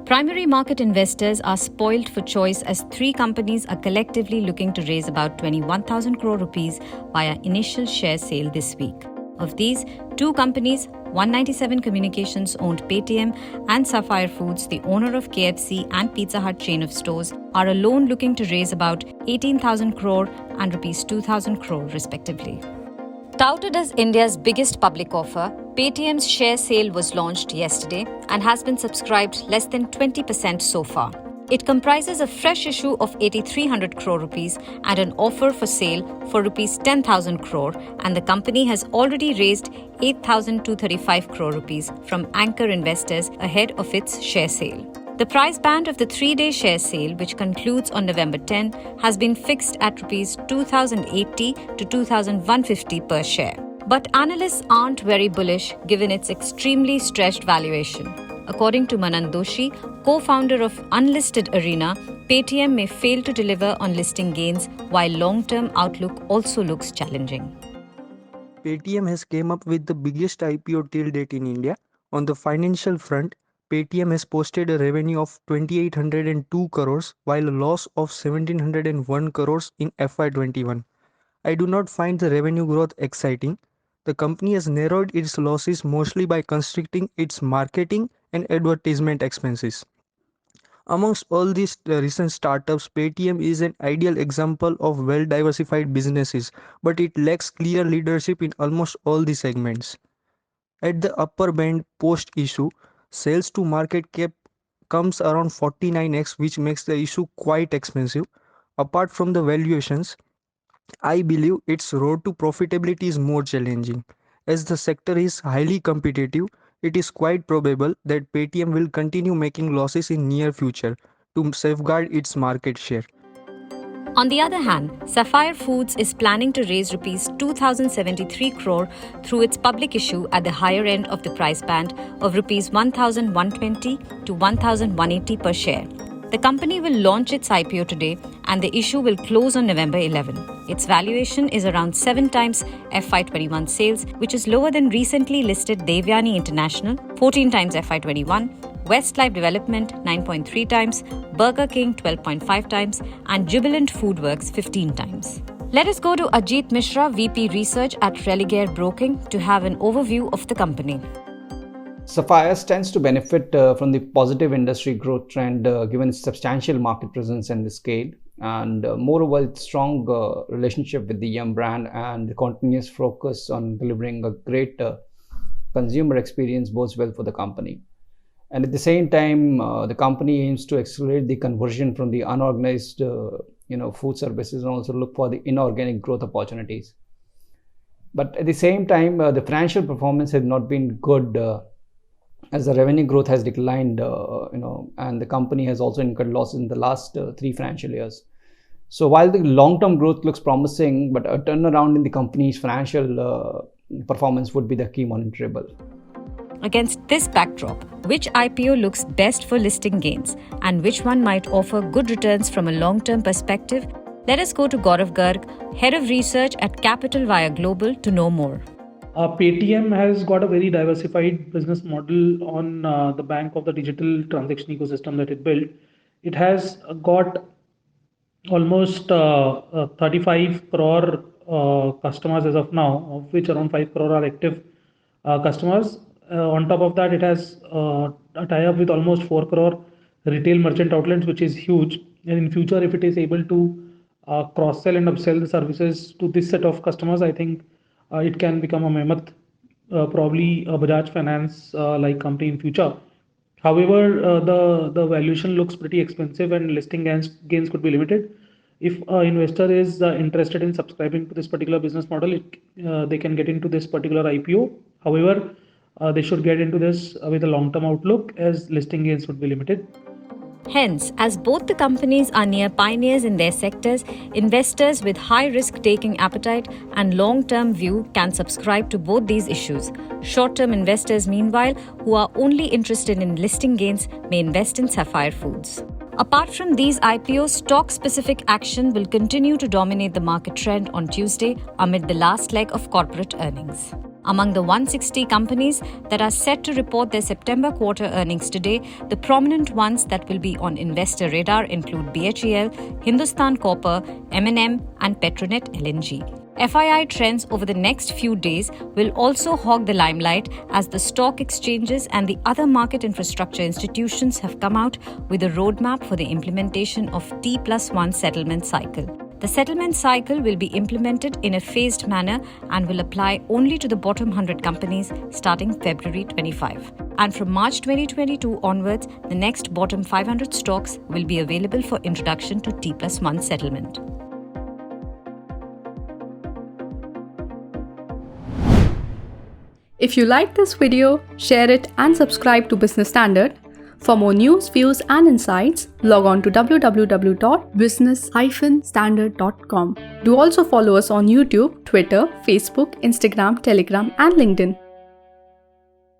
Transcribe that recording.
Primary market investors are spoiled for choice as three companies are collectively looking to raise about 21,000 crore rupees via initial share sale this week. Of these, two companies, 197 Communications owned Paytm and Sapphire Foods, the owner of KFC and Pizza Hut chain of stores, are alone looking to raise about 18,000 crore and rupees 2,000 crore respectively. Touted as India's biggest public offer, Paytm's share sale was launched yesterday and has been subscribed less than 20% so far. It comprises a fresh issue of 8,300 crore rupees and an offer for sale for rupees 10,000 crore, and the company has already raised 8,235 crore rupees from anchor investors ahead of its share sale. The price band of the 3-day share sale, which concludes on November 10, has been fixed at rupees 2,080 to 2,150 per share. But analysts aren't very bullish given its extremely stretched valuation. According to Manan Doshi, co-founder of Unlisted Arena, Paytm may fail to deliver on listing gains while long-term outlook also looks challenging. Paytm has came up with the biggest IPO till date in India. On the financial front, Paytm has posted a revenue of 2,802 crores while a loss of 1,701 crores in FY21. I do not find the revenue growth exciting. The company has narrowed its losses mostly by constricting its marketing and advertisement expenses. Amongst all these recent startups, Paytm is an ideal example of well-diversified businesses, but it lacks clear leadership in almost all the segments. At the upper band post-issue, sales to market cap comes around 49x, which makes the issue quite expensive. Apart from the valuations, I believe its road to profitability is more challenging. As the sector is highly competitive, it is quite probable that Paytm will continue making losses in near future to safeguard its market share. On the other hand, Sapphire Foods is planning to raise rupees 2,073 crore through its public issue at the higher end of the price band of rupees 1,120 to 1,180 per share. The company will launch its IPO today and the issue will close on November 11. Its valuation is around 7 times FY21 sales, which is lower than recently listed Devyani International, 14 times FY21, Westlife Development 9.3 times, Burger King 12.5 times, and Jubilant Foodworks 15 times. Let us go to Ajit Mishra, VP Research at Religare Broking, to have an overview of the company. Sapphire stands to benefit from the positive industry growth trend given its substantial market presence and the scale, and moreover its strong relationship with the Yum brand and the continuous focus on delivering a great consumer experience bodes well for the company. And at the same time, the company aims to accelerate the conversion from the unorganized food services and also look for the inorganic growth opportunities. But at the same time, the financial performance has not been good as the revenue growth has declined, and the company has also incurred losses in the last 3 financial years. So while the long-term growth looks promising, but a turnaround in the company's financial performance would be the key monitorable. Against this backdrop, which IPO looks best for listing gains and which one might offer good returns from a long-term perspective? Let us go to Gaurav Garg, Head of Research at Capital Via Global, to know more. Paytm has got a very diversified business model on the bank of the digital transaction ecosystem that it built. It has got almost 35 crore customers as of now, of which around 5 crore are active customers. On top of that, it has a tie-up with almost 4 crore retail merchant outlets, which is huge. And in future, if it is able to cross-sell and upsell the services to this set of customers, I think it can become a mammoth, probably a Bajaj Finance like company in future. However, the valuation looks pretty expensive and listing gains could be limited. If an investor is interested in subscribing to this particular business model, they can get into this particular IPO. However, they should get into this with a long-term outlook, as listing gains would be limited. Hence, as both the companies are near pioneers in their sectors, investors with high risk-taking appetite and long-term view can subscribe to both these issues. Short-term investors, meanwhile, who are only interested in listing gains, may invest in Sapphire Foods. Apart from these IPOs, stock-specific action will continue to dominate the market trend on Tuesday amid the last leg of corporate earnings. Among the 160 companies that are set to report their September quarter earnings today, the prominent ones that will be on investor radar include BHEL, Hindustan Copper, M&M, and Petronet LNG. FII trends over the next few days will also hog the limelight as the stock exchanges and the other market infrastructure institutions have come out with a roadmap for the implementation of T+1 settlement cycle. The settlement cycle will be implemented in a phased manner and will apply only to the bottom 100 companies starting February 25. And from March 2022 onwards, the next bottom 500 stocks will be available for introduction to T+1 settlement. If you like this video, share it and subscribe to Business Standard. For more news, views and insights, log on to www.business-standard.com. Do also follow us on YouTube, Twitter, Facebook, Instagram, Telegram and LinkedIn.